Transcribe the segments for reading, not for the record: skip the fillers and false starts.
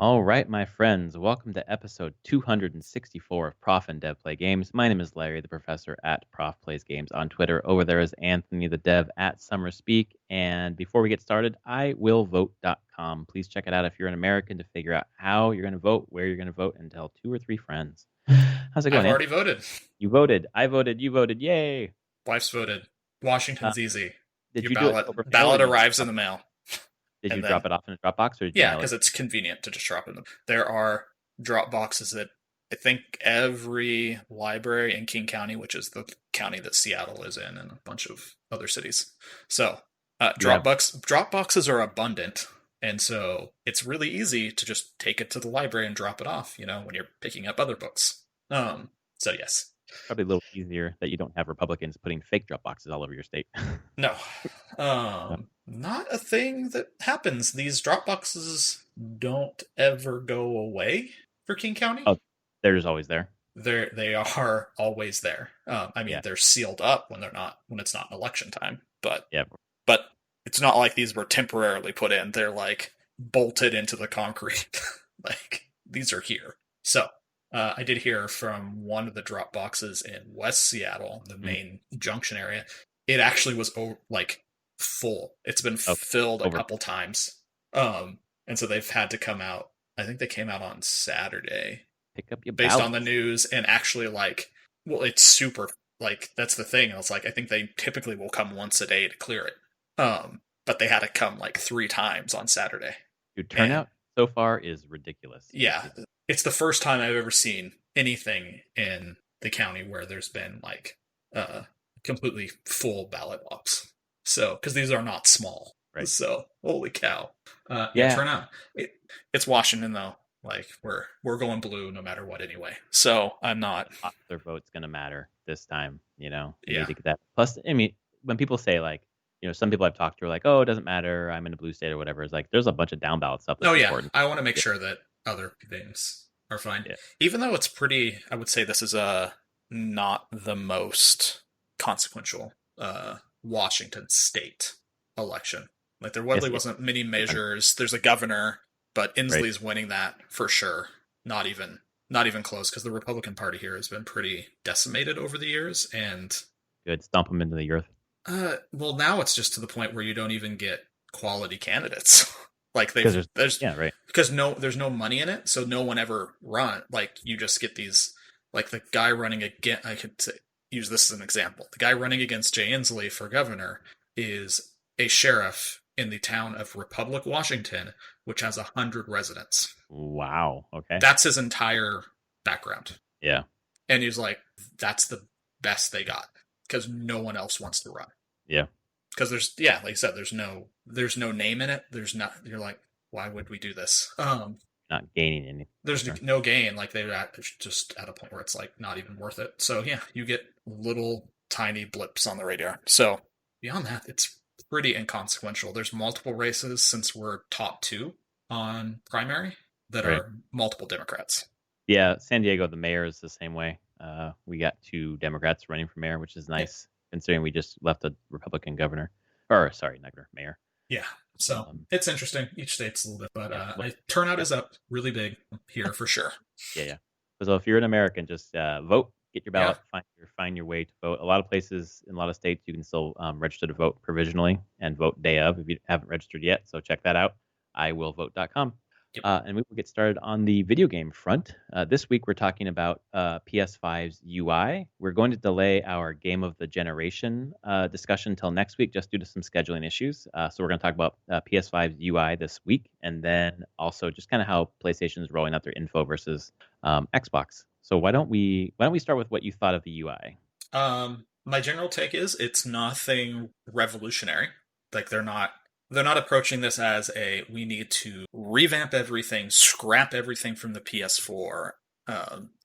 All right, my friends, welcome to episode 264 of Prof and Dev Play Games. My name is Larry, the professor at Prof Plays Games on Twitter. Over there is Anthony, the dev at Summer Speak. And before we get started, iwillvote.com. Please check it out if you're an American to figure out how you're going to vote, where you're going to vote, and tell 2 or 3 friends. How's it going, I've already Anthony? voted. You voted. I voted. You voted. Yay. Wife's voted. Uh, Washington's easy. did Your you do it ballot over mail or ballot arrives in the mail, did you and drop then it off in a Dropbox or did you yeah, mail it? because it's convenient to just drop in them. There are drop boxes that I think every library in King County, which is the county that Seattle is in, and a bunch of other cities. So You have drop boxes are abundant, and so it's really easy to just take it to the library and drop it off. When you're picking up other books. So yes. probably a little easier that you don't have Republicans putting fake Dropboxes all over your state. No. Not a thing that happens. These drop boxes don't ever go away for King County. Oh, they're just always there. They are always there. Yeah, They're sealed up when it's not election time, but yeah. but it's not like these were temporarily put in. They're like bolted into the concrete. Like these are here. So I did hear from one of the drop boxes in West Seattle, the main junction area. It actually was like full. It's been Oh, filled a over. couple times. And so they've had to come out. I think they came out on Saturday Pick up your based on ballot. the news and actually it's super that's the thing. It's like I think they typically will come once a day to clear it. But they had to come like 3 times on Saturday. Your And turnout so far is ridiculous. yeah, it's the first time I've ever seen anything in the county where there's been like completely full ballot box. So, because these are not small. Right. So, holy cow. Yeah. Turnout. It's Washington though. Like we're going blue no matter what anyway. So I'm not. Their vote's going to matter this time. You Yeah. need to get that. Plus, I mean, when people say like, some people I've talked to are like, oh, it doesn't matter. I'm in a blue state or whatever. It's like, there's a bunch of down ballot stuff Oh that's yeah. important. I want to make Yeah. sure that other things are fine. Yeah. Even though it's pretty, I would say this is not the most consequential Washington state election. Like there Yes, really wasn't many measures. There's a governor, but right. Inslee's winning that for sure. Not even close because the Republican Party here has been pretty decimated over the years. And Good. Stomp them into the earth. well, now it's just to the point where you don't even get quality candidates. Like Because there's yeah, right. because there's no money in it, so no one ever run. Like you just get these, like the guy running again. I could use this as an example. The guy running against Jay Inslee for governor is a sheriff in the town of Republic, Washington, which has 100 residents. Wow. Okay. That's his entire background, Yeah. and he's like, that's the best they got because no one else wants to run. Yeah. Because like I said, there's no name in it. There's not. You're like, why would we do this? Not gaining any. There's Sure. no gain. Like they're just at a point where it's like not even worth it. So yeah, you get little tiny blips on the radar. So beyond that, it's pretty inconsequential. There's multiple races since we're top 2 on primary that Right. are multiple Democrats. Yeah, San Diego, the mayor is the same way. We got 2 Democrats running for mayor, which is nice considering we just left a Republican governor. Or sorry, not governor, mayor. Yeah. So it's interesting. Each state's a little bit, but turnout is up really big here for sure. Yeah. So if you're an American, just vote, get your ballot, find your way to vote. A lot of places in a lot of states you can still register to vote provisionally and vote day of if you haven't registered yet. So check that out. iwillvote.com. Yep. And we will get started on the video game front. This week, we're talking about PS5's UI. We're going to delay our Game of the Generation discussion until next week just due to some scheduling issues. So we're going to talk about PS5's UI this week, and then also just kind of how PlayStation is rolling out their info versus Xbox. So why don't we start with what you thought of the UI? My general take is it's nothing revolutionary. Like they're not approaching this as we need to revamp everything, scrap everything from the PS4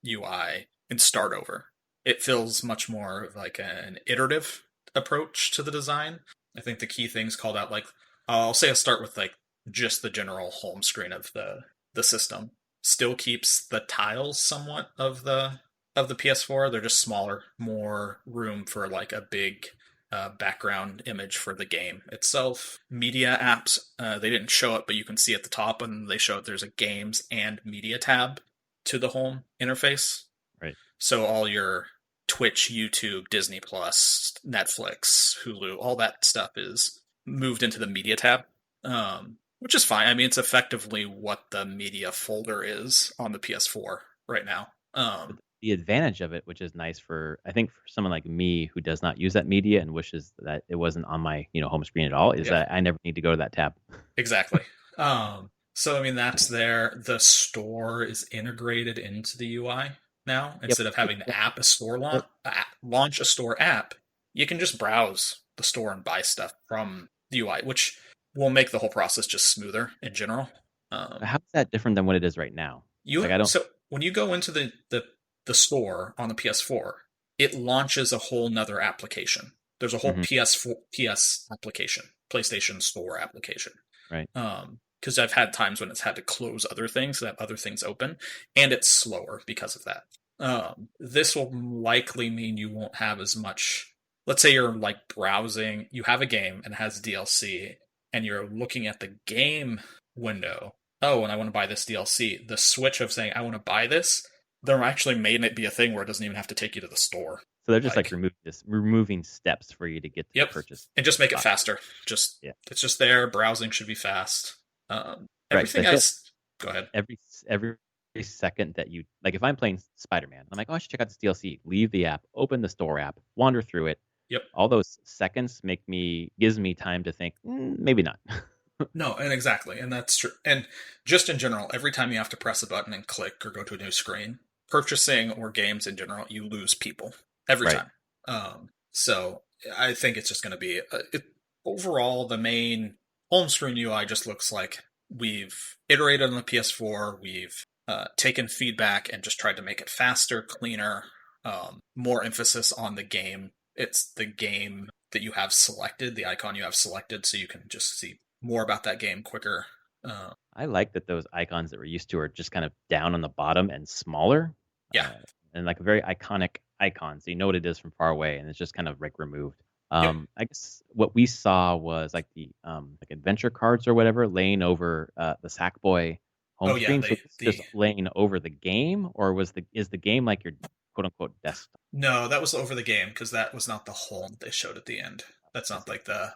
UI, and start over. It feels much more like an iterative approach to the design. I think the key things called out, like I'll start with like just the general home screen of the system. Still keeps the tiles somewhat of the PS4. They're just smaller, more room for like a big background image for the game itself. Media apps, they didn't show it, but you can see at the top, and they show it. There's a games and media tab to the home interface. Right. So all your Twitch, YouTube, Disney Plus, Netflix, Hulu, all that stuff is moved into the media tab, which is fine. I mean, it's effectively what the media folder is on the PS4 right now. But the advantage of it, which is nice for, I think, for someone like me who does not use that media and wishes that it wasn't on my home screen at all, is Yeah, that I never need to go to that tab. exactly. So I mean, that's there. The store is integrated into the UI now. Yep. Instead of having to app a store launch a store app, you can just browse the store and buy stuff from the UI, which will make the whole process just smoother in general. How's that different than what it is right now? Like I don't. So when you go into the store on the PS4, it launches a whole nother application. There's a whole Mhm. PS application, PlayStation Store application. Right. Because I've had times when it's had to close other things so that other things open, and it's slower because of that. This will likely mean you won't have as much. Let's say you're like browsing, you have a game and it has DLC, and you're looking at the game window. Oh, and I want to buy this DLC. The switch of saying I want to buy this, they're actually making it be a thing where it doesn't even have to take you to the store. So they're just like removing steps for you to get to the Yep, purchase. and just make it faster. Yeah. It's just there. Browsing should be fast. Right. Everything I go ahead. every second that you like, if I'm playing Spider-Man, I'm like, oh, I should check out this DLC. Leave the app, open the store app, wander through it. Yep. All those seconds gives me time to think, maybe not. No, and exactly, and that's true. And just in general, every time you have to press a button and click or go to a new screen, purchasing or games in general, you lose people every Right. time. So I think it's just going to be overall the main home screen UI just looks like we've iterated on the PS4, we've taken feedback and just tried to make it faster, cleaner, more emphasis on the game. It's the game that you have selected, the icon you have selected, so you can just see more about that game quicker. I like that those icons that we're used to are just kind of down on the bottom and smaller. Yeah. And like a very iconic icon. So you know what it is from far away, and it's just kind of like removed. Yep. I guess what we saw was like the like adventure cards or whatever laying over the Sackboy home screen. So it's just laying over the game, or is the game like your quote unquote desktop? No, that was over the game because that was not the home they showed at the end. That's not like the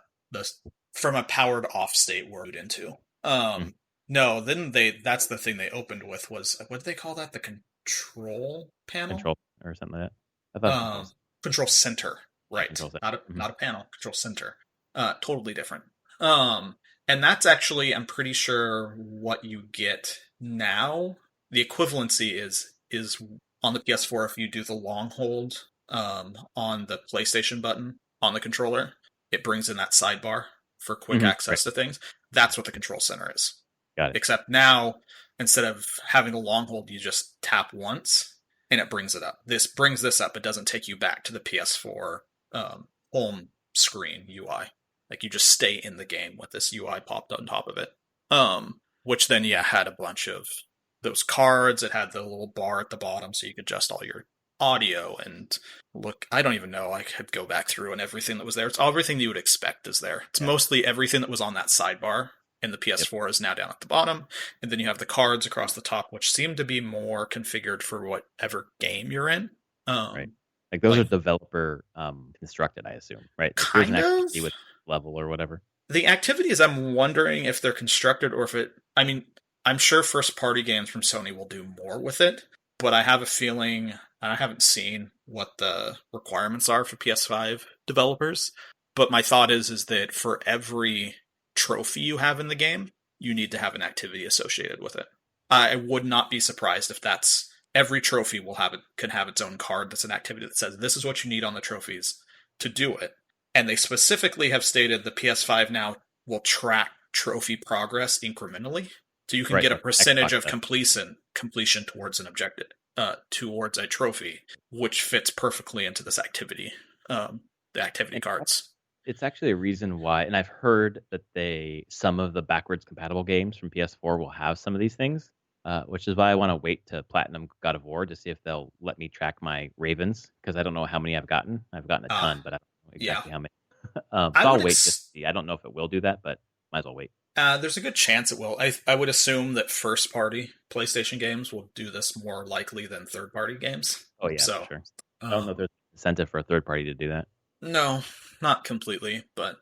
from a powered off state we're into. Mhm. No, then that's the thing they opened with was what did they call that? The control panel? Control or something like that. I thought it was control. Control center. Right. Control center. Not a panel, control center. Totally different. And that's actually I'm pretty sure what you get now. The equivalency is on the PS4 if you do the long hold on the PlayStation button on the controller, it brings in that sidebar for quick access to things. That's what the control center is. Got it. Except now, instead of having a long hold, you just tap once and it brings it up. This brings this up. It doesn't take you back to the PS4 home screen UI. Like you just stay in the game with this UI popped on top of it. Which then, had a bunch of those cards. It had the little bar at the bottom so you could adjust all your audio and look. I don't even know. I could go back through and everything that was there. It's everything you would expect is there. It's mostly everything that was on that sidebar. And the PS4 is now down at the bottom. And then you have the cards across the top, which seem to be more configured for whatever game you're in. Right. Like those are developer constructed, I assume, right? Like Kind there's an of. activity with level or whatever. The activities, I'm wondering if they're constructed or if it. I mean, I'm sure first party games from Sony will do more with it, but I have a feeling, and I haven't seen what the requirements are for PS5 developers, but my thought is that for every trophy you have in the game, you need to have an activity associated with it. I would not be surprised if that's every trophy could have its own card that's an activity that says this is what you need on the trophies to do it. And they specifically have stated the PS5 now will track trophy progress incrementally. So you can get a percentage of completion towards an objective, towards a trophy, which fits perfectly into this activity, the activity cards. It's actually a reason why, and I've heard that some of the backwards compatible games from PS4 will have some of these things, which is why I want to wait to Platinum God of War to see if they'll let me track my Ravens, because I don't know how many I've gotten. I've gotten a ton, but I don't know exactly how many. I So would I'll wait just to ex- see. I don't know if it will do that, but might as well wait. there's a good chance it will. I would assume that first party PlayStation games will do this more likely than third party games. Oh yeah, for So, sure. I don't know if um, there's incentive for a third party to do that. no, not completely, but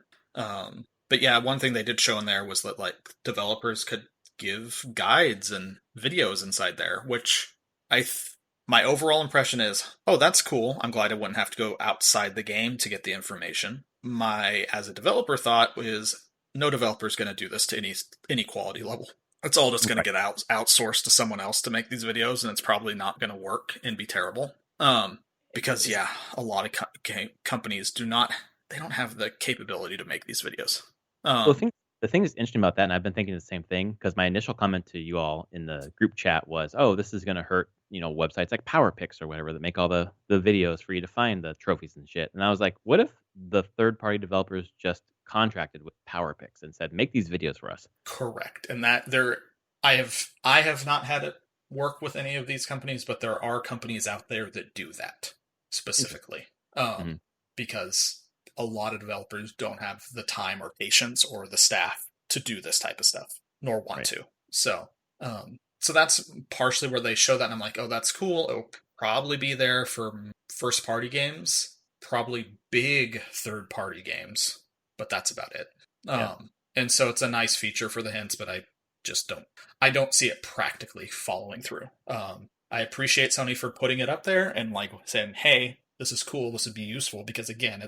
yeah, one thing they did show in there was that like developers could give guides and videos inside there, which I th- my overall impression is, oh, that's cool. I'm glad I wouldn't have to go outside the game to get the information. My as a developer thought is no developer is going to do this to any quality level. It's all just going to Right. get outsourced to someone else to make these videos, and it's probably not going to work and be terrible. Because It's- yeah, a lot of companies they don't have the capability to make these videos. Well, Um, the thing that's interesting about that, and I've been thinking the same thing, because my initial comment to you all in the group chat was, "Oh, this is going to hurt, websites like PowerPix or whatever that make all the videos for you to find the trophies and shit." And I was like, "What if the third party developers just contracted with PowerPix and said, make these videos for us?" Correct, and that there, I have not had it work with any of these companies, but there are companies out there that do that Interesting. specifically, Hmm. because a lot of developers don't have the time or patience or the staff to do this type of stuff, nor want Right. to. So that's partially where they show that, and I'm like, oh, that's cool. It'll probably be there for first party games, probably big third party games, but that's about it. Yeah. And so it's a nice feature for the hints, but just don't I don't see it practically following through. I appreciate Sony for putting it up there and like saying, "Hey, this is cool. This would be useful," because again,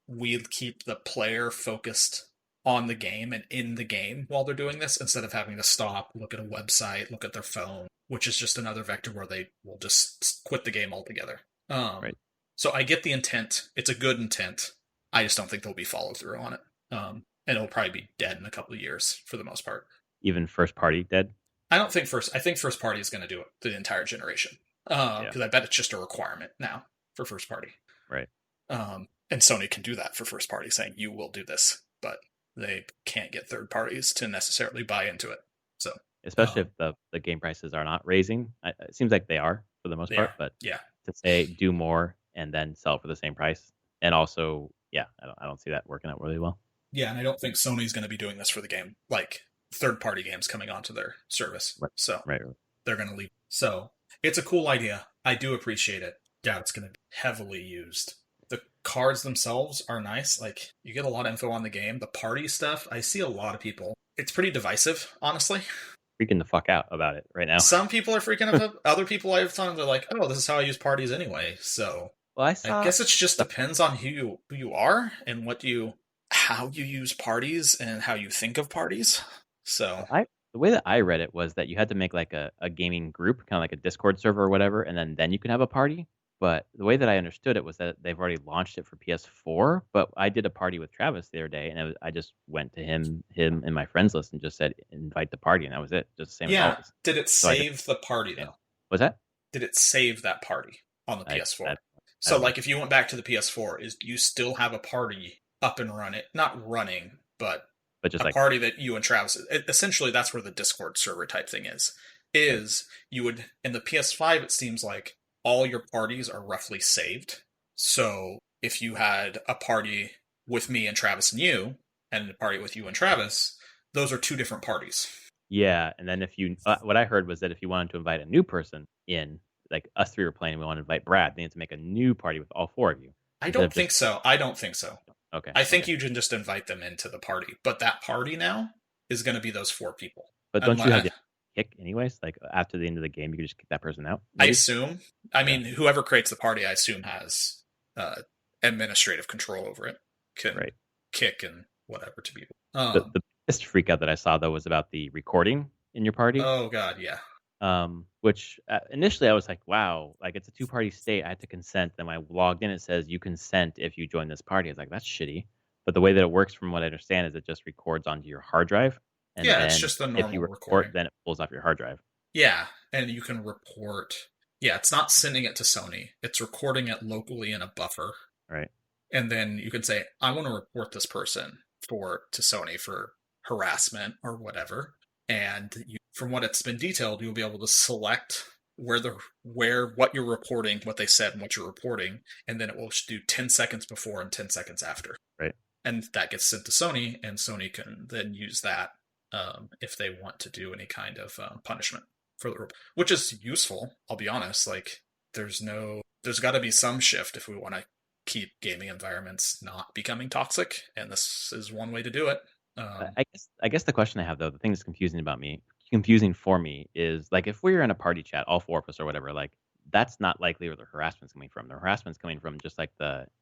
we keep the player focused on the game and in the game while they're doing this instead of having to stop, look at a website, look at their phone, which is just another vector where they will just quit the game altogether. Um, Right. so I get the intent. It's a good intent. I just don't think there'll be follow through on it. And it'll probably be dead in a couple of years for the most part. Even first party dead. I think first party is going to do it the entire generation. Yeah. Because I bet it's just a requirement now for first party. Right. And Sony can do that for first party, saying you will do this, but they can't get third parties to necessarily buy into it. So, Especially if the game prices are not raising. It seems like they are for the most they are. part, but Yeah. to say do more and then sell for the same price, and also, yeah, I don't see that working out really well. Yeah, and I don't think Sony's going to be doing this for the game, like third party games coming onto their service. Right. So Right. Right. they're going to leave. So it's a cool idea. I do appreciate it. Yeah, it's going to be heavily used. The cards themselves are nice. Like you get a lot of info on the game. The party stuff, I see a lot of people. It's pretty divisive, honestly. Freaking the fuck out about it right now. Some people are freaking out. Other people I've found they're like, "Oh, this is how I use parties anyway." So Well, I I saw guess it just depends on who you are and how you use parties and how you think of parties. So I the way that I read it was that you had to make like a gaming group, kind of like a Discord server or whatever, and then you can have a party. But the way that I understood it was that they've already launched it for PS4. But I did a party with Travis the other day, and I just went to him in my friends list and just said invite the party, and that was it, just the same as yeah, always. did it So I just save the party yeah. though? Was that? Did it save that party on the I PS4? I, I So don't know. like if you went back to the PS4, is you still have a party up and running, not running, but But just a like party that you and Travis essentially that's where the Discord server type thing is. right. Is you would in the PS5 it seems like all your parties are roughly saved. So if you had a party with me and Travis and you and a party with you and Travis, those are two different parties. Yeah, and then if you what I heard was that if you wanted to invite a new person in, like us three were playing, and we want to invite Brad, they need to make a new party with all four of you I instead don't of just think so. I don't think so. okay, I think okay. you can just invite them into the party, but that party now is going to be those four people. But don't you have Unless, the kick anyways? Like after the end of the game, you can just kick that person out, I maybe. assume. I Yeah, mean, whoever creates the party, I assume has administrative control over it. Can right. kick and whatever to people. The biggest freak out that I saw though was about the recording in your party. Oh God, yeah, Which initially I was like, wow, like it's a two-party state. I had to consent. Then when I logged in, it says you consent if you join this party. I was like, that's shitty. But the way that it works, from what I understand, is it just records onto your hard drive, and yeah. It's then just the if you normal report, recording. then it pulls off your hard drive. Yeah, and you can report. Yeah, it's not sending it to Sony. It's recording it locally in a buffer, Right. and then you can say, "I want to report this person for to Sony for harassment or whatever." And from what it's been detailed, you'll be able to select where what you're reporting, what they said, and what you're reporting, and then it will do 10 seconds before and 10 seconds after. Right. and that gets sent to Sony, and Sony can then use that if they want to do any kind of punishment for the, which is useful. I'll be honest. Like, there's got to be some shift if we want to keep gaming environments not becoming toxic, and this is one way to do it. I guess the question I have though, the thing that's confusing for me is like if we're in a party chat, all four of us or whatever, like that's not likely where the harassment's coming from. The harassment's coming from just like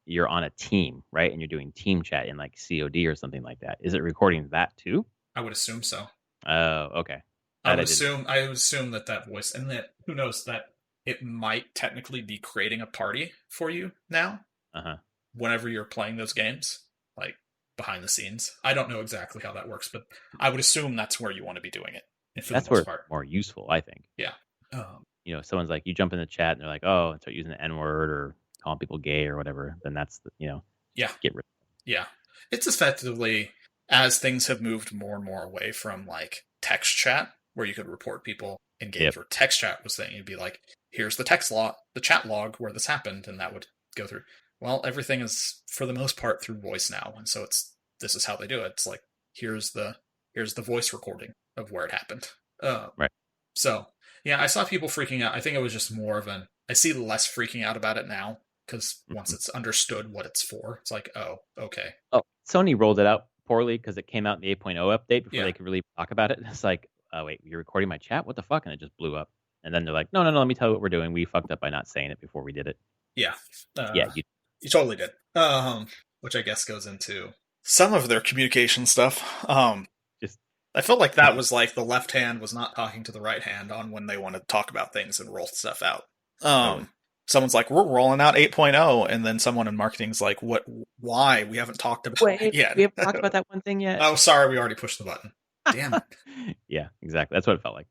you're on a team, right? And you're doing team chat in like COD or something like that. Is it recording that too? I would assume so. Oh, okay. I That would I didn't. assume I would assume that voice, and that who knows, that it might technically be creating a party for you now Uh-huh. whenever you're playing those games, like behind the scenes. I don't know exactly how that works, but I would assume that's where you want to be doing it for the That's where most it's part. more useful, I think. Yeah. Um, Someone's like, you jump in the chat and they're like, oh, and start using the N word or calling people gay or whatever, then that's yeah. get rid. Yeah. It's effectively, as things have moved more and more away from like text chat, where you could report people in games Yep. where text chat was saying, you'd be like, here's the text log, the chat log where this happened, and that would go through. Well, everything is for the most part through voice now, and so this is how they do it. It's like, here's the voice recording of where it happened. Right. So yeah, I saw people freaking out. I think it was just more of I see less freaking out about it now because once Mhm. it's understood what it's for, it's like, oh, okay. Oh, Sony rolled it out poorly because it came out in the 8.0 update before Yeah. they could really talk about it. It's like, oh, wait, you're recording my chat? What the fuck? And it just blew up. And then they're like, no, no, no, let me tell you what we're doing. We fucked up by not saying it before we did it. Yeah. Yeah, You totally did. Which I guess goes into some of their communication stuff. just, I felt like that was like the left hand was not talking to the right hand on when they wanted to talk about things and roll stuff out. totally. Someone's like, we're rolling out 8.0, and then someone in marketing's like, what? Why? We haven't talked about it yet. We haven't talked about that one thing yet. Oh, sorry, we already pushed the button. Damn it. Yeah, exactly. That's what it felt like.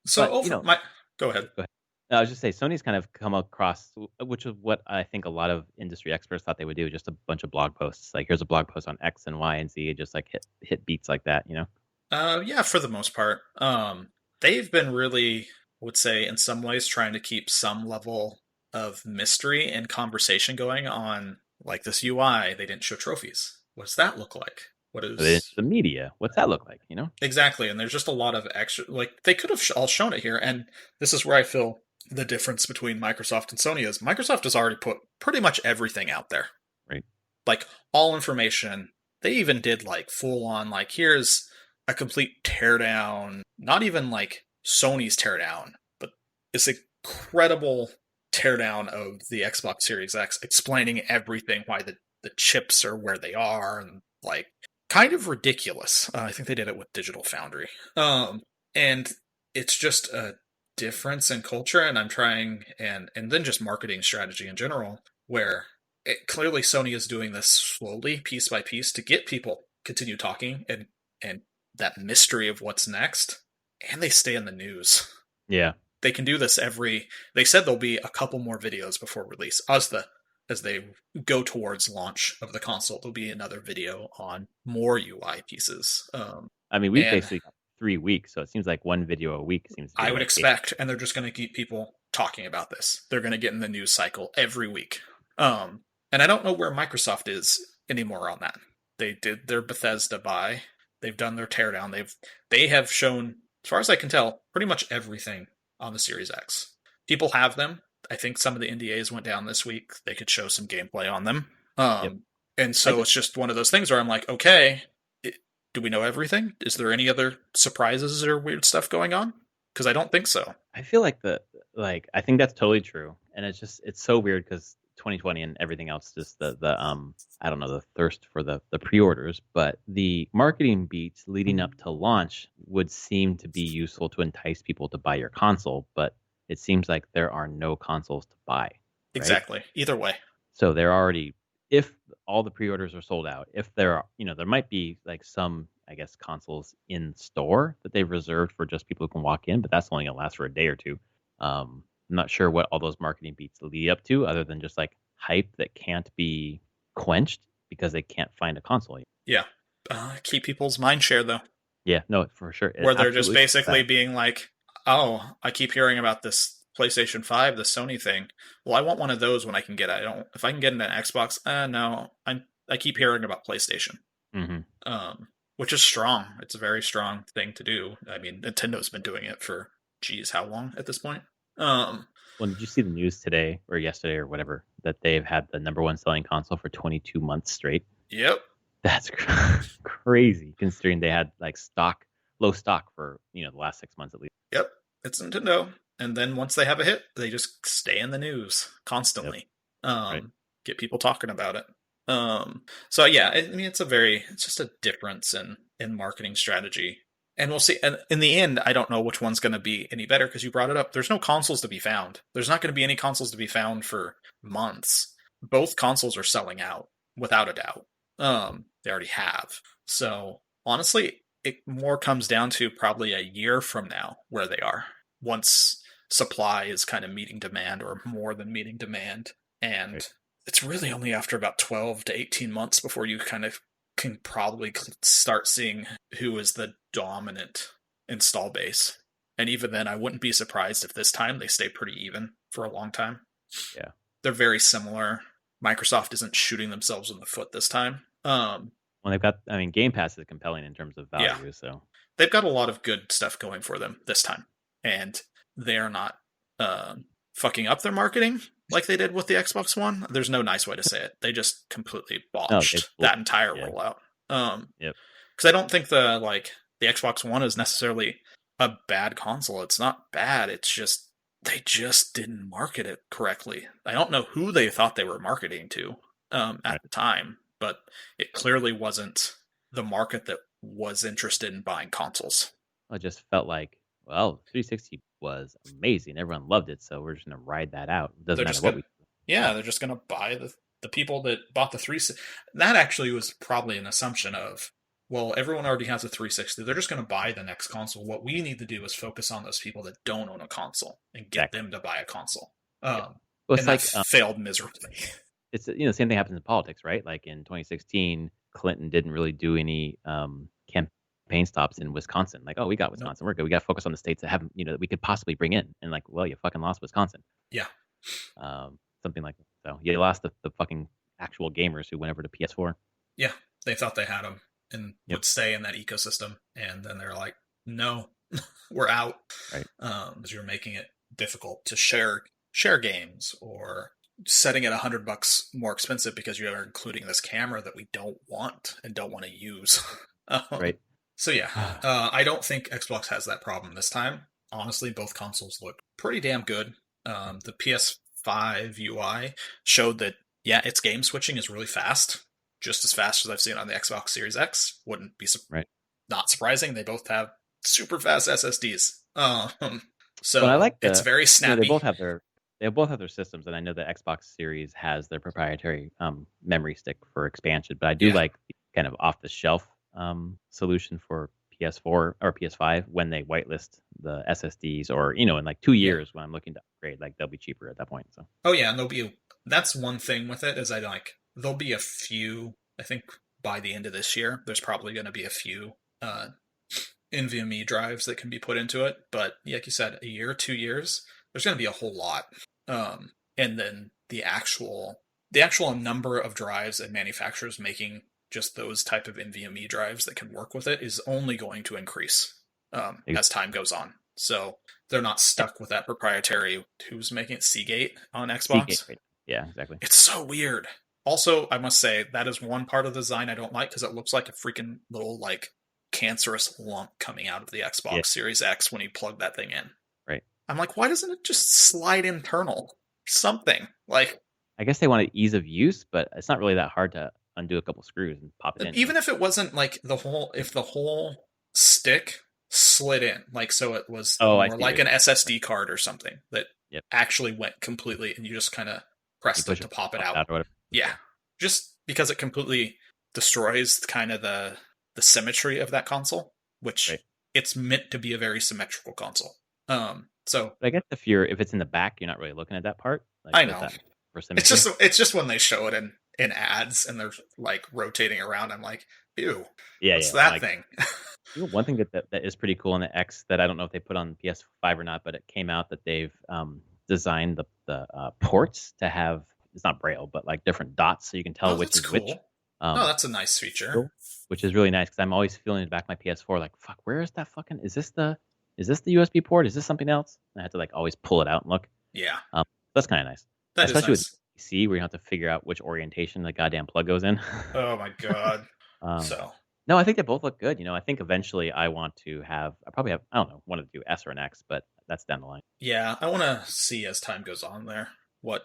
So But, go ahead. Go ahead. I was just say Sony's kind of come across, which is what I think a lot of industry experts thought they would do, just a bunch of blog posts. Like here's a blog post on X and Y and Z, just like hit beats like that, Yeah, for the most part. They've been really, I would say, in some ways, trying to keep some level of mystery and conversation going on, like this UI. They didn't show trophies. What does that look like? What is The media, what's that look like, exactly? And there's just a lot of extra. Like they could have all shown it here, and this is where I feel the difference between Microsoft and Sony is Microsoft has already put pretty much everything out there, Right. like all information. They even did like full on like here's a complete teardown, not even like Sony's teardown, but this incredible teardown of the Xbox Series X, explaining everything, why the chips are where they are, and like kind of ridiculous. I think they did it with Digital Foundry, and it's just a difference in culture. And I'm trying, and then just marketing strategy in general, where clearly Sony is doing this slowly, piece by piece, to get people continue talking and that mystery of what's next, and they stay in the news. Yeah. They can do this they said there'll be a couple more videos before release. As they go towards launch of the console, there'll be another video on more UI pieces. I mean, we've basically got 3 weeks, so it seems like one video a week seems to be I would like expect, and they're just going to keep people talking about this. They're going to get in the news cycle every week. And I don't know where Microsoft is anymore on that. They did their Bethesda buy. They've done their teardown. They have shown, as far as I can tell, pretty much everything on the Series X. People have them. I think some of the NDAs went down this week. They could show some gameplay on them. Yep. And so it's just one of those things where I'm like, okay, do we know everything? Is there any other surprises or weird stuff going on? Because I don't think so. I feel like I think that's totally true, and it's so weird because 2020 and everything else, just the I don't know, the thirst for the pre-orders, but the marketing beats leading up to launch would seem to be useful to entice people to buy your console, but it seems like there are no consoles to buy. Right? Exactly. Either way. So they're already, if all the pre-orders are sold out, if there are, there might be like some, I guess, consoles in store that they've reserved for just people who can walk in, but that's only gonna last for a day or two. I'm not sure what all those marketing beats lead up to, other than just like hype that can't be quenched because they can't find a console yet. Yeah. Keep people's mind share, though. Yeah, no, for sure. Where they're just basically being like, oh, I keep hearing about this PlayStation 5, the Sony thing. Well, I want one of those when I can get it. If I can get an Xbox, no, I keep hearing about PlayStation, Hmm. which is strong. It's a very strong thing to do. I mean, Nintendo's been doing it for geez, how long at this point? Um, Well, did you see the news today or yesterday or whatever that they've had the number one selling console for 22 months straight? yep, That's crazy considering they had like low stock for the last 6 months at least. yep, it's Nintendo. And then once they have a hit, they just stay in the news Yep. constantly. Right. Get people talking about it. So yeah, I mean, it's just a difference in marketing strategy, and we'll see. And in the end, I don't know which one's going to be any better because you brought it up. There's no consoles to be found. There's not going to be any consoles to be found for months. Both consoles are selling out without a doubt. They already have. So honestly, it more comes down to probably a year from now where they are once supply is kind of meeting demand or more than meeting demand. And Right. it's really only after about 12 to 18 months before you kind of can probably start seeing who is the dominant install base. And even then, I wouldn't be surprised if this time they stay pretty even for a long time. Yeah. They're very similar. Microsoft isn't shooting themselves in the foot this time. Well, they've got. I mean, Game Pass is compelling in terms of Yeah, value. So they've got a lot of good stuff going for them this time, and they're not fucking up their marketing like they did with the Xbox One. There's no nice way to say it. They just completely no, they botched blew. that entire Yeah. rollout. Yep. Because I don't think the Xbox One is necessarily a bad console. It's not bad. It's just they just didn't market it correctly. I don't know who they thought they were marketing to at Right. the time, but it clearly wasn't the market that was interested in buying consoles. I just felt like, well, 360 was amazing. Everyone loved it, so we're just gonna ride that out. It doesn't They're matter just what gonna, we. yeah, Yeah. they're just gonna buy the people that bought the 360. That actually was probably an assumption of, well, everyone already has a 360. They're just gonna buy the next console. What we need to do is focus on those people that don't own a console and get Exactly. them to buy a console. Yep. Well, And it's that like failed miserably. it's the same thing happens in politics, right? Like in 2016, Clinton didn't really do any campaign stops in Wisconsin. Like, oh, we got Nope. Wisconsin, we're good. We got to focus on the states that haven't, that we could possibly bring in. And like, well, you fucking lost Wisconsin, Yeah, something like that. So you lost the fucking actual gamers who went over to PS4. yeah. They thought they had them and Yep. would stay in that ecosystem, and then they're like, no, we're out. Right. Because you're making it difficult to share games or setting it $100 more expensive because you are including this camera that we don't want and don't want to use. Right. So yeah, I don't think Xbox has that problem this time. Honestly, both consoles look pretty damn good. The PS5 UI showed that yeah, its game switching is really fast, just as fast as I've seen on the Xbox Series X. Wouldn't be Right. not surprising. They both have super fast SSDs. But I So like it's very they snappy. both have their systems, and I know the Xbox Series has their proprietary memory stick for expansion. But I do Yeah, like the kind of off the shelf solution for PS4 or PS5 when they whitelist the SSDs, or in like 2 years yeah. when I'm looking to upgrade, like they'll be cheaper at that point. So Oh yeah, and that's one thing with it is there'll be a few. I think by the end of this year, there's probably going to be a few NVMe drives that can be put into it. But like you said, a year, 2 years, there's going to be a whole lot. And then the actual number of drives and manufacturers making just those type of NVMe drives that can work with it is only going to increase as time goes on. So they're not stuck with that proprietary who's making it Seagate on Seagate, Xbox. right? Yeah, exactly. It's so weird. Also, I must say that is one part of the design I don't like because it looks like a freaking little like cancerous lump coming out of the Yeah, Xbox Series X when you plug that thing in. right. I'm like, why doesn't it just slide internal? Something like I guess they wanted ease of use, but it's not really that hard to undo a couple screws and pop it in. even if it wasn't like if the whole stick slid in, like so it was Oh, I more see. like an SSD card or something that Yep. actually went completely, and you just kind of You pressed it push to it, pop it pop it out. out or whatever. Yeah, just because it completely destroys kind of the symmetry of that console, which Right. it's meant to be a very symmetrical console. So But I guess if it's in the back, you're not really looking at that part. Like, I what is know that for it's symmetry? just when they show it in ads and they're like rotating around, I'm like, ew, Yeah, what's yeah. that Like, thing? one thing that is pretty cool in the X that I don't know if they put on PS5 or not, but it came out that they've designed the ports to have, it's not braille, but like different dots, so you can tell Oh, which that's is which. cool. Oh, that's a nice feature. which is really nice because I'm always feeling in the back of my PS4 like, fuck, where is that fucking? Is this the USB port? Is this something else? And I have to like always pull it out and look. Yeah, That's kind of nice, that is especially with nice. PC where you have to figure out which orientation the goddamn plug goes in. Oh my god. um, So no, I think they both look good. I think eventually I want to have. I probably have. I don't know, one of the two, S or an X, but that's down the line. yeah, I want to see as time goes on there what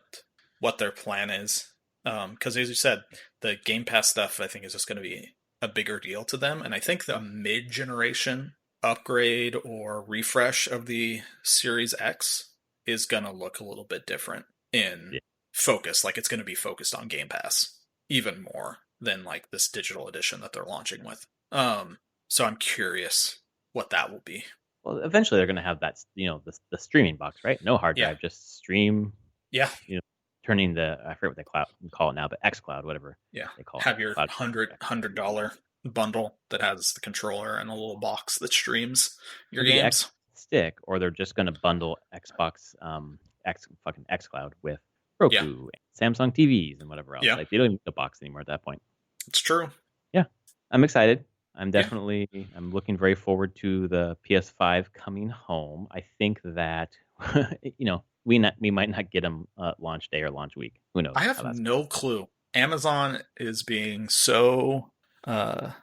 their plan is. Because as you said, the Game Pass stuff I think is just going to be a bigger deal to them, and I think the mid-generation upgrade or refresh of the Series X is going to look a little bit different in Yeah. focus. Like it's going to be focused on Game Pass even more than like this digital edition that they're launching with. So I'm curious what that will be. Well, eventually they're going to have that. The streaming box, right? No hard Yeah, drive, just stream. yeah, You know, turning I forget what they call it now, but X Cloud, whatever yeah. they call it. Have your Cloud. $100 bundle that has the controller and a little box that streams your It'll be the X games. stick, or they're just going to bundle Xbox, X Cloud with Yeah, Roku, and Samsung TVs, and whatever else. yeah, Like they don't even need the box anymore at that point. it's true. Yeah, I'm excited. Yeah, I'm looking very forward to the PS5 coming home. I think that we might not get them launch day or launch week. Who knows I have how that's no clue. Amazon is being so, I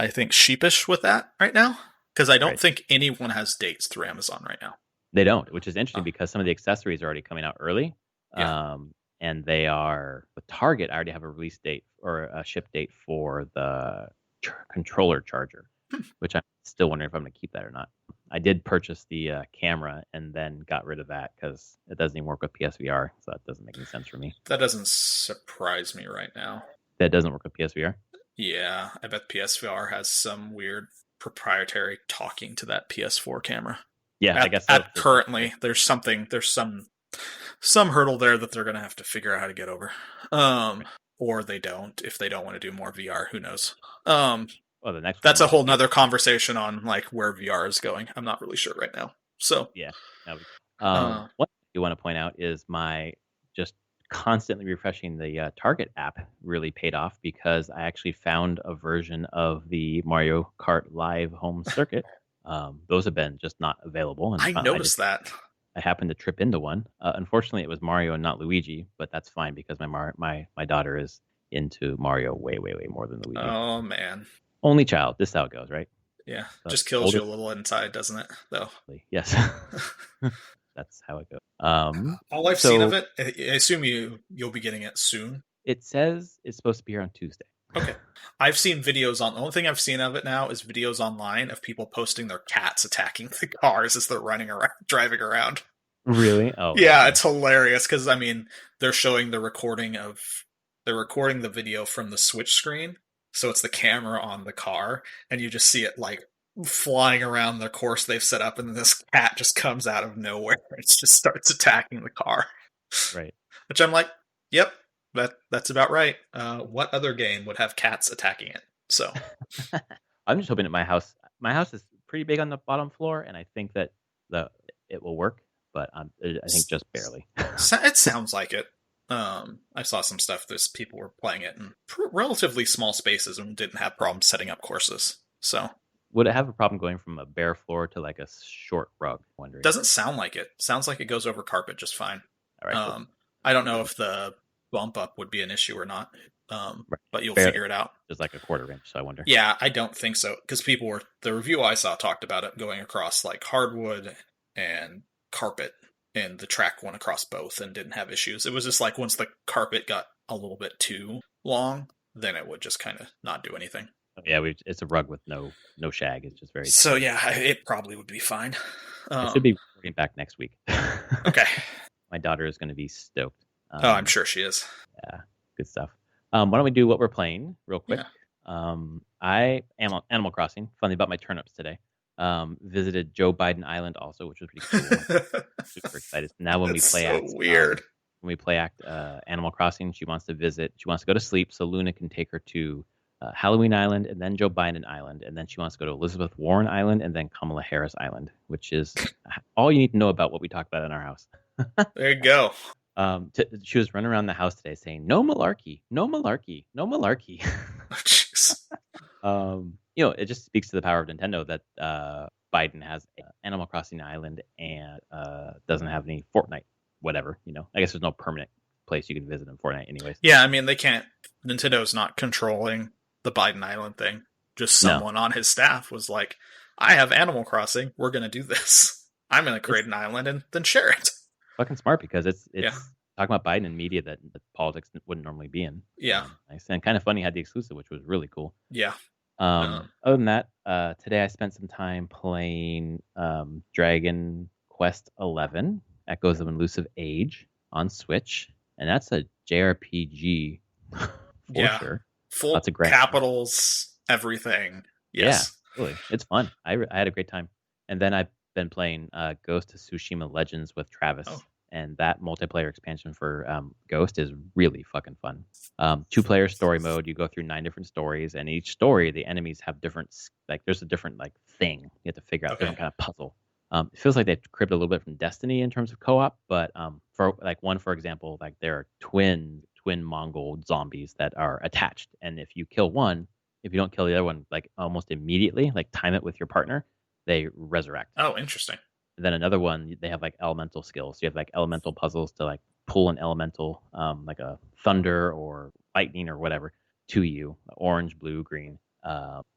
think, sheepish with that right now because I don't right. think anyone has dates through Amazon right now. They don't, which is interesting Oh, because some of the accessories are already coming out early. yeah, And they are with Target. I already have a release date or a ship date for the controller charger, which I'm still wondering if I'm going to keep that or not. I did purchase the camera and then got rid of that because it doesn't even work with PSVR, so that doesn't make any sense for me. that doesn't surprise me right now. That doesn't work with PSVR. Yeah, I bet PSVR has some weird proprietary talking to that PS4 camera. Yeah, I guess so. At currently, there's some hurdle there that they're gonna have to figure out how to get over. Or they don't. If they don't want to do more VR, who knows? Well, the next That's one a might whole be, nother conversation on like where VR is going. I'm not really sure right now. So, yeah. uh, What I do want to point out is my just constantly refreshing the Target app really paid off because I actually found a version of the Mario Kart Live Home Circuit. Those have been just not available, and I noticed that. I happened to trip into one. Unfortunately, it was Mario and not Luigi, but that's fine because my daughter is into Mario way way way more than Luigi. Oh man, Only child. This is how it goes, right? yeah, So just kills older, you a little inside, doesn't it? Though. yes. That's how it goes. All I've so seen of it, I assume you'll be getting it soon. it says it's supposed to be here on Tuesday. Okay. I've seen videos on. The only thing I've seen of it now is videos online of people posting their cats attacking the cars as they're running around, driving around. Really? Oh, Yeah, man. it's hilarious because I mean they're showing they're recording the video from the Switch screen, so it's the camera on the car, and you just see it like flying around the course they've set up, and then this cat just comes out of nowhere and just starts attacking the car. Right. Which I'm like, yep, that's about right. What other game would have cats attacking it? So I'm just hoping that my house is pretty big on the bottom floor, and I think that it will work, but I think just barely. it sounds like it. I saw some stuff. There's people were playing it in relatively small spaces and didn't have problems setting up courses. So Would it have a problem going from a bare floor to like a short rug? I'm wondering. doesn't sound like it. Sounds like it goes over carpet just fine. All right. Cool. I don't know if the bump up would be an issue or not. Right. But you'll Bare, figure it out. just like a quarter inch. So I wonder. Yeah, I don't think so because the review I saw talked about it going across like hardwood and carpet, and the track went across both and didn't have issues. It was just like once the carpet got a little bit too long, then it would just kind of not do anything. Yeah, it's a rug with no shag. It's just very. So yeah, it probably would be fine. I should be reporting back next week. Okay. My daughter is going to be stoked. I'm sure she is. Yeah, good stuff. Why don't we do what we're playing real quick? Yeah. I am on Animal Crossing. Funny about my turnips today. Visited Joe Biden Island also, which was pretty cool. Super excited. Now when That's we play so act, weird. when we play act Animal Crossing, she wants to visit. She wants to go to sleep, so Luna can take her to Halloween Island and then Joe Biden Island, and then she wants to go to Elizabeth Warren Island and then Kamala Harris Island, which is all you need to know about what we talk about in our house. There you go. She was running around the house today saying, "No malarkey, no malarkey, no malarkey." It just speaks to the power of Nintendo that Biden has Animal Crossing Island and doesn't have any Fortnite, whatever. I guess there's no permanent place you can visit in Fortnite, anyways. Yeah, I mean, they can't. Nintendo's not controlling the Biden Island thing. Just No, someone on his staff was like, I have Animal Crossing. We're going to do this. I'm going to it's create an island and then share it. fucking smart because it's Yeah. it's talking about Biden in media that politics wouldn't normally be in. Yeah. Nice and kind of funny. Had the exclusive, which was really cool. Yeah. Other than that, today I spent some time playing Dragon Quest 11, Echoes of an Elusive Age on Switch, and that's a JRPG for Yeah. sure. Full Lots of grand capitals, everything. Yes. Yeah, really, it's fun. I had a great time, and then I've been playing Ghost of Tsushima Legends with Travis, Oh, and that multiplayer expansion for Ghost is really fucking fun. Two-player story mode. You go through 9 different stories, and each story the enemies have different there's a different thing you have to figure out, okay. different kind of puzzle. It feels like they've cribbed a little bit from Destiny in terms of co-op, but for one, for example, there are twin Mongol zombies that are attached, and if you kill one, if you don't kill the other one almost immediately, time it with your partner, they resurrect. Oh, interesting. And then another one, they have elemental skills. You have elemental puzzles to pull an elemental, like a thunder or lightning or whatever, to you. Orange, blue, green.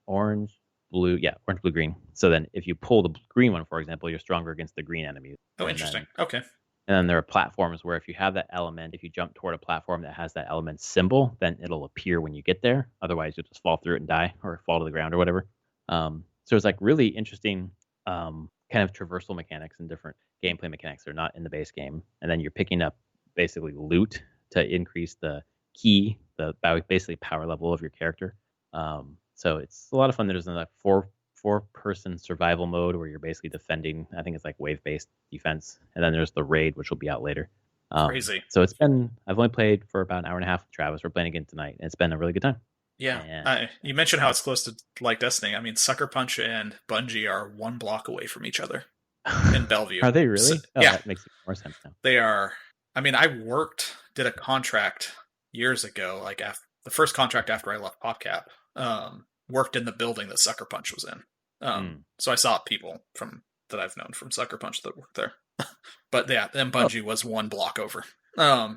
Orange, blue, yeah, orange, blue, green. So then if you pull the green one, for example, you're stronger against the green enemies. Oh, interesting. Okay. And then there are platforms where if you have that element, if you jump toward a platform that has that element symbol, then it'll appear when you get there. Otherwise, you'll just fall through it and die or fall to the ground or whatever. So it's really interesting kind of traversal mechanics and different gameplay mechanics that are not in the base game. And then you're picking up basically loot to increase the key, the basically power level of your character. So it's a lot of fun. There's a four-person survival mode where you're basically defending. I think it's wave-based defense, and then there's the raid, which will be out later. Crazy. So I've only played for about an hour and a half with Travis. We're playing again tonight, and it's been a really good time. Yeah. You mentioned how it's close to Destiny. I mean, Sucker Punch and Bungie are 1 block away from each other in Bellevue. Are they really? So, yeah, that makes more sense now. They are. I mean, I did a contract years ago, the first contract after I left PopCap. Worked in the building that Sucker Punch was in. So I saw people that I've known from Sucker Punch that worked there. But yeah, then Bungie was 1 block over. That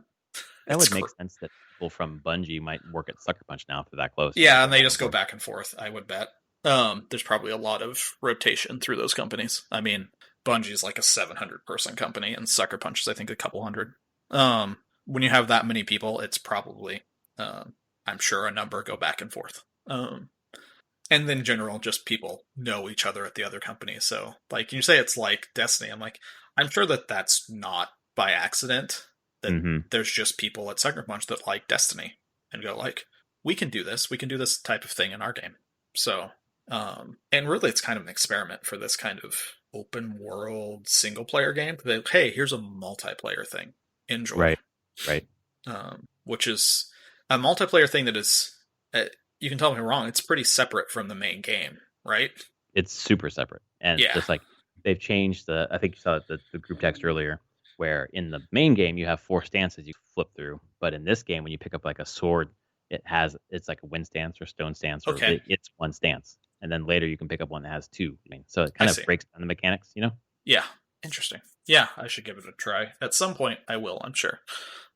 would make sense that people from Bungie might work at Sucker Punch now if they're that close. Yeah, and they just go back and forth, I would bet. There's probably a lot of rotation through those companies. I mean, Bungie's like a 700-person company, and Sucker Punch is, I think, a couple hundred. When you have that many people, it's probably, I'm sure, a number go back and forth. And in general, just people know each other at the other company. So, you say it's like Destiny. I'm sure that's not by accident. That there's just people at Sucker Punch that like Destiny and go we can do this. We can do this type of thing in our game. So, and really it's kind of an experiment for this kind of open world single player game. That, hey, here's a multiplayer thing. Enjoy. Right. Which is a multiplayer thing that is, you can tell me wrong, it's pretty separate from the main game, right? It's super separate. And just they've changed I think you saw the group text earlier, where in the main game you have 4 stances you flip through. But in this game, when you pick up a sword, it's like a wind stance or stone stance, or it's 1 stance. And then later you can pick up one that has 2. So it kind of breaks down the mechanics, Yeah. Interesting. Yeah, I should give it a try. At some point I will, I'm sure.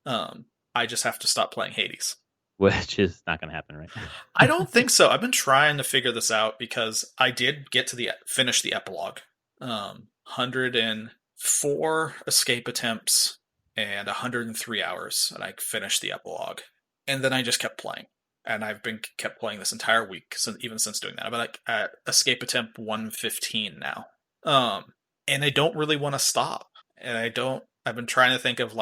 I just have to stop playing Hades. Which is not going to happen, right? I don't think so. I've been trying to figure this out because I did get to finish the epilogue. 104 escape attempts and 103 hours, and I finished the epilogue. And then I just kept playing. And I've kept playing this entire week, even since doing that. I'm at escape attempt 115 now. And I don't really want to stop. And I've been trying to think of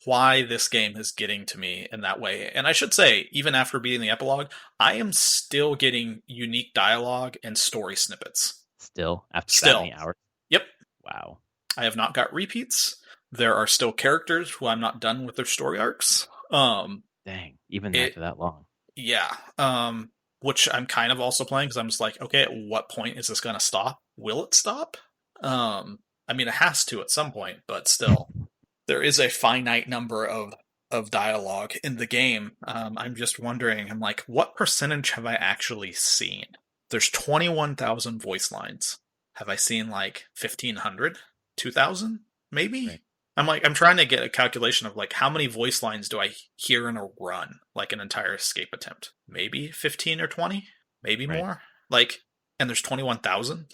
why this game is getting to me in that way. And I should say, even after beating the epilogue, I am still getting unique dialogue and story snippets. Still? After that many hours? Yep. Wow. I have not got repeats. There are still characters who I'm not done with their story arcs. Dang, even after that long. Yeah. Which I'm kind of also playing because I'm just okay, at what point is this going to stop? Will it stop? I mean, it has to at some point, but still. There is a finite number of of dialogue in the game. I'm just wondering, I'm like, what percentage have I actually seen? There's 21,000 voice lines. Have I seen like 1,500? 2,000? Maybe? Right. I'm trying to get a calculation of like how many voice lines do I hear in a run, like an entire escape attempt? Maybe 15 or 20? Maybe Right. more? Like, and there's 21,000?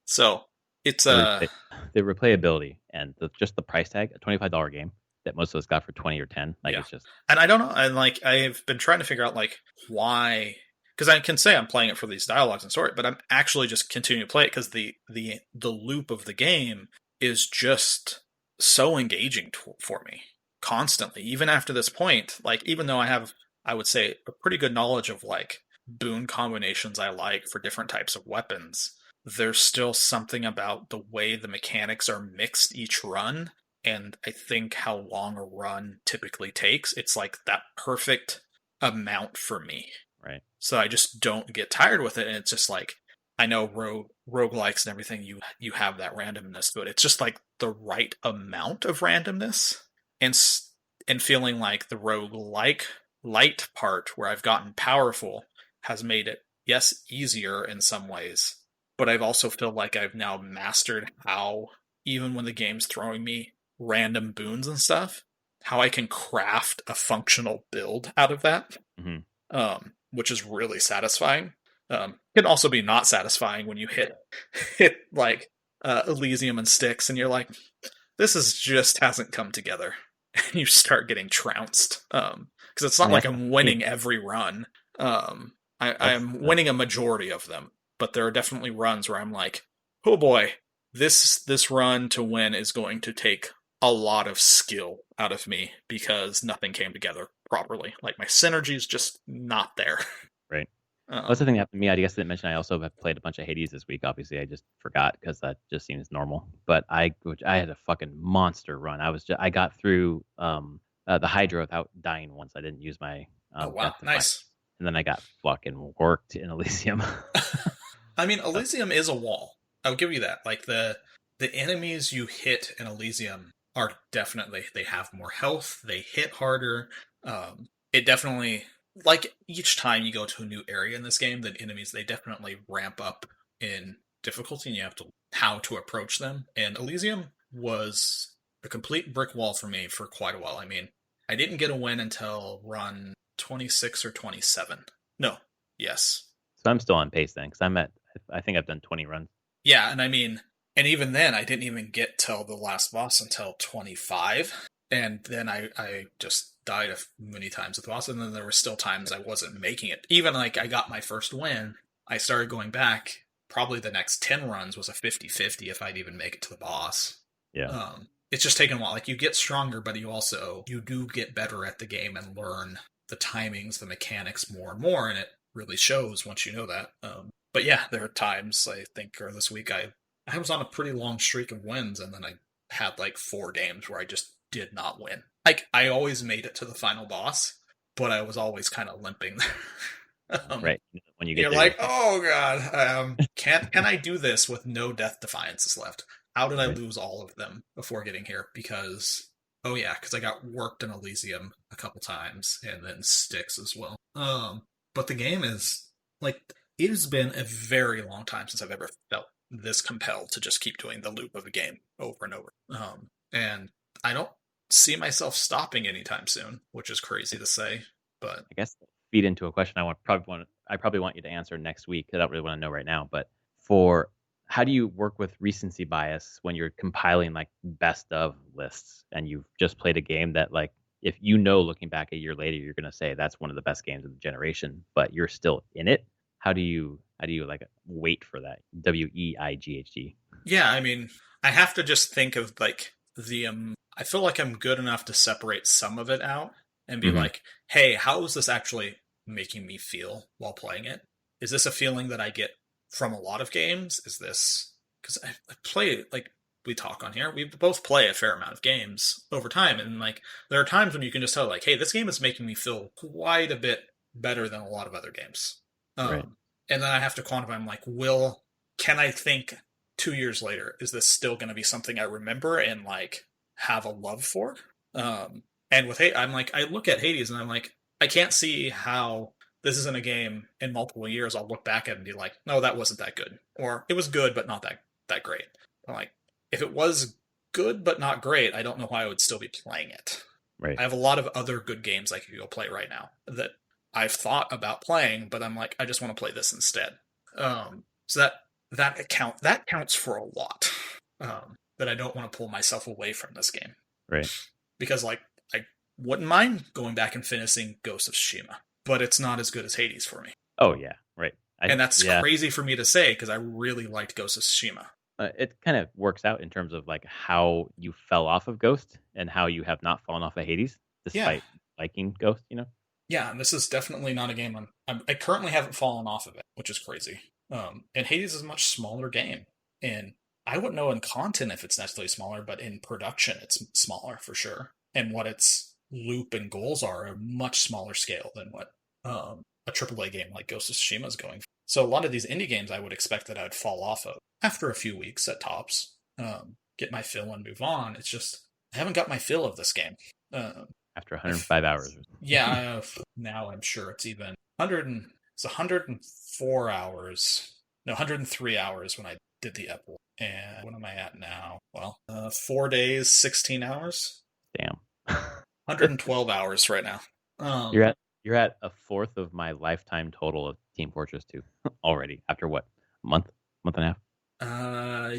So it's The replay, the replayability and just the price tag, a $25 game that most of us got for 20 or 10. Like yeah. it's just And I don't know, and like I've been trying to figure out like why, because I can say I'm playing it for these dialogues and story, but I'm actually just continuing to play it because the loop of the game is just so engaging for me constantly. Even after this point, like even though I have, I would say, a pretty good knowledge of like boon combinations I like for different types of weapons, there's still something about the way the mechanics are mixed each run, and I think how long a run typically takes. It's like that perfect amount for me. right. So I just don't get tired with it, and it's just like I know roguelikes and everything, you have that randomness to it. It's just like the right amount of randomness, and and feeling like the roguelike light part where I've gotten powerful has made it, yes, easier in some ways, but I've also feel like I've now mastered how, even when the game's throwing me random boons and stuff, how I can craft a functional build out of that, Hmm. which is really satisfying. Can also be not satisfying when you hit like Elysium and Styx, and you're like, this is just hasn't come together, and you start getting trounced. Because it's I not mean, like that's I'm the thing. winning every run. I That's am winning a majority of them, but there are definitely runs where I'm like, oh boy, this run to win is going to take a lot of skill out of me because nothing came together properly. Like my synergy is just not there. right. Well, that's the Um, thing that happened to me. I guess I didn't mention I also have played a bunch of Hades this week. Obviously, I just forgot because that just seems normal. But I had a fucking monster run. I got through the Hydra without dying once. I didn't use my oh wow, Death Defiance, nice. and then I got fucking worked in Elysium. I mean, Uh, Elysium is a wall. I'll give you that. Like the enemies you hit in Elysium are definitely, they have more health, they hit harder. It definitely, like each time you go to a new area in this game, the enemies, they definitely ramp up in difficulty, and you have to how to approach them. And Elysium was a complete brick wall for me for quite a while. I mean, I didn't get a win until run 26 or 27. No, yes, so I'm still on pace then because I'm at. I think I've done 20 runs. yeah, and I mean, and even then, I didn't even get till the last boss until 25, and then I just died many times with the boss, and then there were still times I wasn't making it. Even like I got my first win, I started going back. Probably the next 10 runs was a 50-50 if I'd even make it to the boss. Yeah. It's just taken a while. Like you get stronger, but you do get better at the game and learn the timings, the mechanics more and more, and it really shows once you know that. But yeah, there are times I think, or this week I was on a pretty long streak of wins, and then I had like 4 games where I just did not win. Like I always made it to the final boss, but I was always kind of limping. Right. When you get You're there, you're like, like, oh god, can I do this with no death defiances left? How did I right. lose all of them before getting here? Because oh yeah, because I got worked in Elysium a couple times, and then Styx as well. But the game is like, it has been a very long time since I've ever felt this compelled to just keep doing the loop of a game over and over. And I don't see myself stopping anytime soon, which is crazy to say, but I guess feed into a question I probably want you to answer next week. I don't really want to know right now, but for how do you work with recency bias when you're compiling like best of lists and you've just played a game that like if you know looking back a year later you're going to say that's one of the best games of the generation, but you're still in it. How do you like wait for that? WEIGHT. yeah, I mean, I have to just think of like I feel like I'm good enough to separate some of it out and be Mm-hmm. like, hey, how is this actually making me feel while playing it? Is this a feeling that I get from a lot of games? Is this because I play, like we talk on here, we both play a fair amount of games over time, and like there are times when you can just tell, like, hey, this game is making me feel quite a bit better than a lot of other games. Right. Um, and then I have to quantify. I'm like, can I think 2 years later, is this still going to be something I remember and like have a love for? And with Hades, I'm like, I look at Hades and I'm like, I can't see how this isn't a game in multiple years I'll look back at and be like, no, that wasn't that good, or it was good but not that great. I'm like, if it was good but not great, I don't know why I would still be playing it. Right. I have a lot of other good games I could go play right now that I've thought about playing, but I'm like, I just want to play this instead. So that counts for a lot. That I don't want to pull myself away from this game Right. because like I wouldn't mind going back and finishing Ghost of Tsushima, but it's not as good as Hades for me. Oh yeah. Right. And that's Yeah. crazy for me to say because I really liked Ghost of Tsushima. It kind of works out in terms of like how you fell off of Ghost and how you have not fallen off of Hades Yeah, despite liking Ghost. yeah, and this is definitely not a game I currently haven't fallen off of it, which is crazy. And Hades is a much smaller game, and I wouldn't know in content if it's necessarily smaller, but in production it's smaller for sure. And what its loop and goals are a much smaller scale than what a AAA game like Ghost of Tsushima is going for. So a lot of these indie games I would expect that I would fall off of after a few weeks at tops, get my fill and move on. It's just I haven't got my fill of this game. After 105 hours. Yeah, now I'm sure it's even 100 it's 104 hours. No, 103 hours when I did the Epple. And what am I at now? Well, 4 days, 16 hours. Damn. 112 hours right now. You're at a fourth of my lifetime total of Team Fortress 2 already. After what? Month and a half?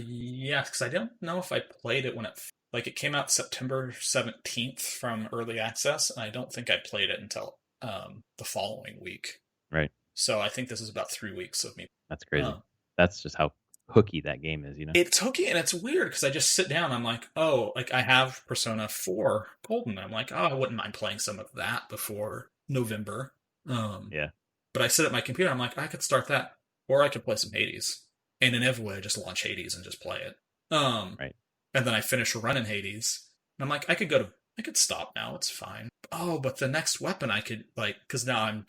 Yeah, because I don't know if I played it when it came out September 17th from early access, and I don't think I played it until the following week. Right. So I think this is about 3 weeks of me. That's crazy. That's just how hooky that game is, It's hooky and it's weird because I just sit down. I'm like, oh, like I have Persona 4 Golden. I'm like, oh, I wouldn't mind playing some of that before November. Yeah. But I sit at my computer. I'm like, I could start that, or I could play some Hades. And inevitably, I just launch Hades and just play it. Right. And then I finish a run in Hades. And I'm like, I could stop now. It's fine. Oh, but the next weapon I could because now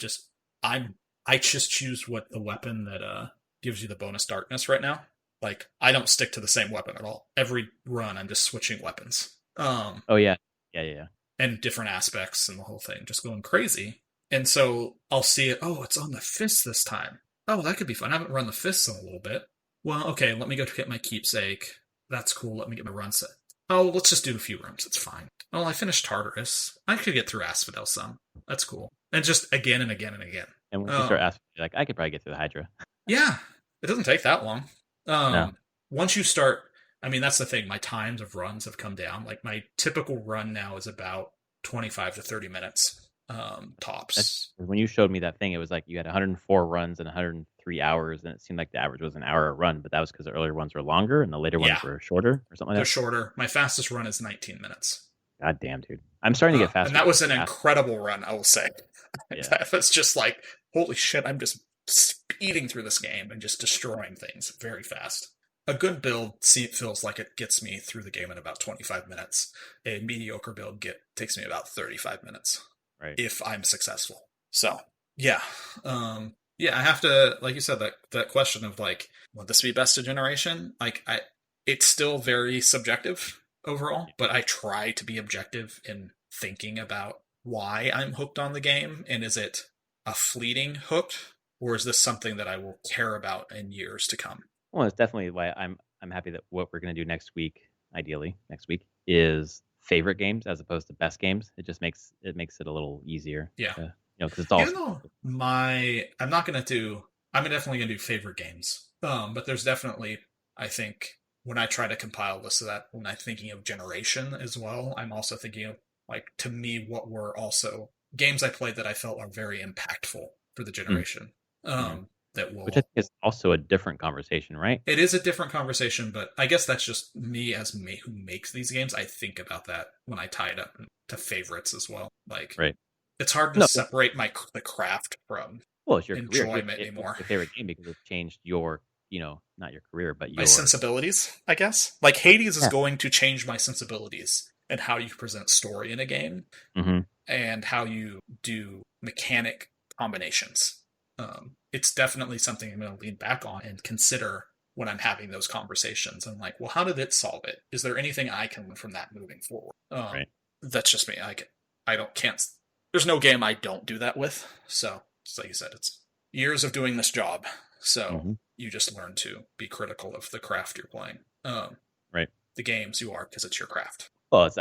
I just choose what the weapon that gives you the bonus darkness right now. Like I don't stick to the same weapon at all. Every run, I'm just switching weapons. Oh yeah. Yeah. And different aspects and the whole thing, just going crazy. And so I'll see it. Oh, it's on the fist this time. Oh, that could be fun. I haven't run the fists in a little bit. Well, okay, let me go get my keepsake. That's cool. Let me get my run set. Oh, let's just do a few runs. It's fine. Oh, I finished Tartarus. I could get through Asphodel some. That's cool. And just again and again and again. And once you start asking, you're like, I could probably get through the Hydra. Yeah, it doesn't take that long. No. Once you start, I mean, that's the thing. My times of runs have come down. Like my typical run now is about 25 to 30 minutes tops. When you showed me that thing, it was like you had 104 runs and 103 hours, and it seemed like the average was an hour a run, but that was because the earlier ones were longer and the later ones were shorter or something like that. They're shorter. My fastest run is 19 minutes. God damn, dude. I'm starting to get faster. And that was an incredible run, I will say. Yeah. It's just like, holy shit, I'm just speeding through this game and just destroying things very fast. A good build feels like it gets me through the game in about 25 minutes. A mediocre build takes me about 35 minutes. Right. If I'm successful. So, yeah. I have to, like you said, that question of like, would this be best of generation? Like, it's still very subjective overall, but I try to be objective in thinking about why I'm hooked on the game, and is it a fleeting hook, or is this something that I will care about in years to come? Well, it's definitely why I'm happy that what we're going to do next week, ideally next week, is favorite games as opposed to best games. It just makes it a little easier. Yeah. Because it's all. I'm definitely gonna do favorite games. But there's definitely, I think, when I try to compile this, that when I'm thinking of generation as well, I'm also thinking of, like, to me, what were also games I played that I felt are very impactful for the generation. Which I think is also a different conversation, right? It is a different conversation, but I guess that's just me who makes these games. I think about that when I tie it up to favorites as well. Like, right. It's hard to separate the craft from it's your enjoyment career. anymore. It's your favorite game because it's changed your, not your career, but my sensibilities, I guess. Like Hades is going to change my sensibilities and how you present story in a game, and how you do mechanic combinations. It's definitely something I'm going to lean back on and consider when I'm having those conversations. I'm like, well, how did it solve it? Is there anything I can learn from that moving forward? Right. That's just me. I don't can't. There's no game I don't do that with. So, just like you said, it's years of doing this job. So Hmm. you just learn to be critical of the craft you're playing. Right. The games you are because it's your craft. Well, it's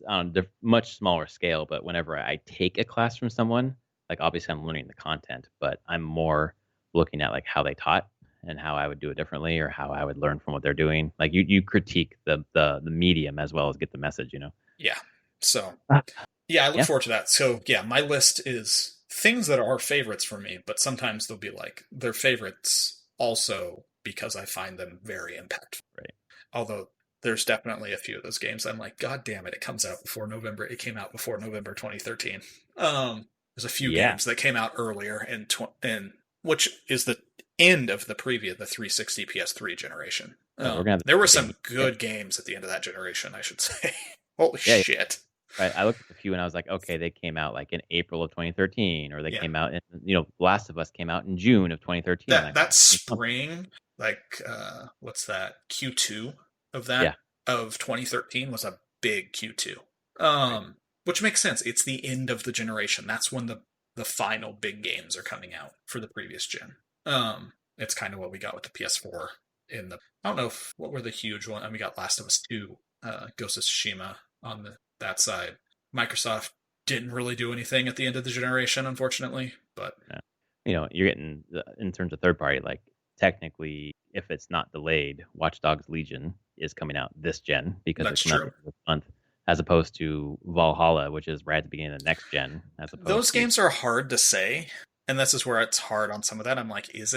on a much smaller scale, but whenever I take a class from someone, like obviously I'm learning the content, but I'm more looking at like how they taught and how I would do it differently or how I would learn from what they're doing. Like you critique the medium as well as get the message, you know? Yeah. So Ah, yeah, I look yeah. forward to that. So yeah, my list is things that are favorites for me, but sometimes they'll be like they're favorites also because I find them very impactful. Right. Although there's definitely a few of those games I'm like, God damn it, it comes out before November. It came out before November 2013. There's a few Yeah. games that came out earlier in which is the end of the previous the 360 PS3 generation. Right. We're gonna have There the were same thing. some good games at the end of that generation, I should say. Holy Yeah. shit. Right. I looked at a few and I was like, okay, they came out like in April of 2013, or they Yeah. came out in, Last of Us came out in June of 2013. That Like, that something. spring, like what's that? Q2 of that Yeah. of 2013 was a big Q2. Right. Which makes sense. It's the end of the generation. That's when the final big games are coming out for the previous gen. It's kind of what we got with the PS4 in the I don't know what were the huge one. And we got Last of Us 2, Ghost of Tsushima on that side. Microsoft didn't really do anything at the end of the generation, unfortunately, but Yeah. You're getting in terms of third party, like technically, if it's not delayed, Watch Dogs Legion is coming out this gen because that's it's coming out true. this month, as opposed to Valhalla, which is right at the beginning of the next gen, as Those opposed to games are hard to say, and this is where it's hard on some of that. I'm like, is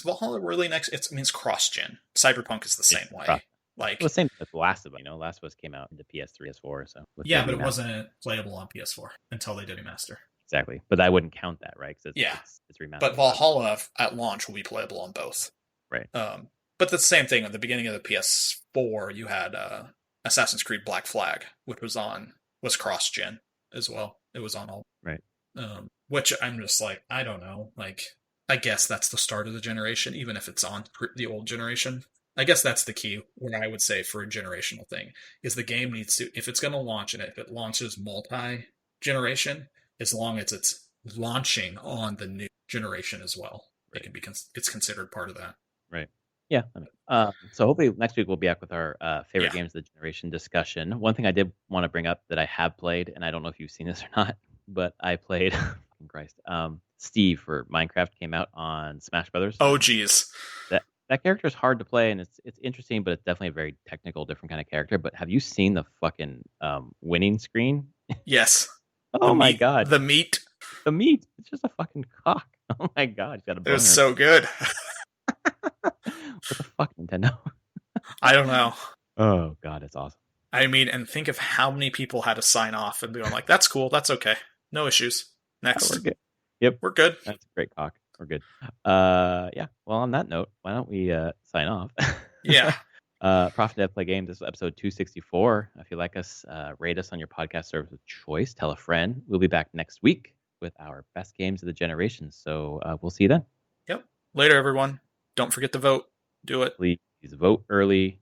Valhalla really next? It means cross gen. Cyberpunk is the yeah, same well, way. Like, the same with Last of Us. Last of Us came out into PS3 as 4, so with the yeah, but it remaster. wasn't playable on PS4 until they did remaster. Exactly, but I wouldn't count that, right? Because Yeah, it's remastered. but Valhalla at launch will be playable on both. Right. But the same thing at the beginning of the PS4, you had Assassin's Creed Black Flag, which was cross gen as well. It was on all, Right. which I'm just like, I don't know. Like, I guess that's the start of the generation, even if it's on the old generation. I guess that's the key. What I would say for a generational thing is the game needs to, if it's going to launch and if it launches multi generation, as long as it's launching on the new generation as well, it Right. can be it's considered part of that. Right. Yeah. So hopefully next week we'll be back with our favorite Yeah. games of the generation discussion. One thing I did want to bring up that I have played, and I don't know if you've seen this or not, but I played, fucking Christ, Steve for Minecraft came out on Smash Brothers. Oh, geez. That character is hard to play, and it's interesting, but it's definitely a very technical, different kind of character. But have you seen the fucking winning screen? Yes. The Oh my meat. god, The meat. the meat! It's just a fucking cock. Oh my god, he's got a It was boner. so good. What the fuck, Nintendo? I don't know. Oh god, it's awesome. I mean, and think of how many people had to sign off and be like, that's cool. That's okay. No issues. Oh, we're Next. good. Yep, We're good. that's a great cock. We're good. Yeah. Well, on that note, why don't we sign off? Yeah. Prof and Dev Play Games. This is episode 264. If you like us, rate us on your podcast service of choice. Tell a friend. We'll be back next week with our best games of the generation. So we'll see you then. Yep. Later, everyone. Don't forget to vote. Do it. Please vote early.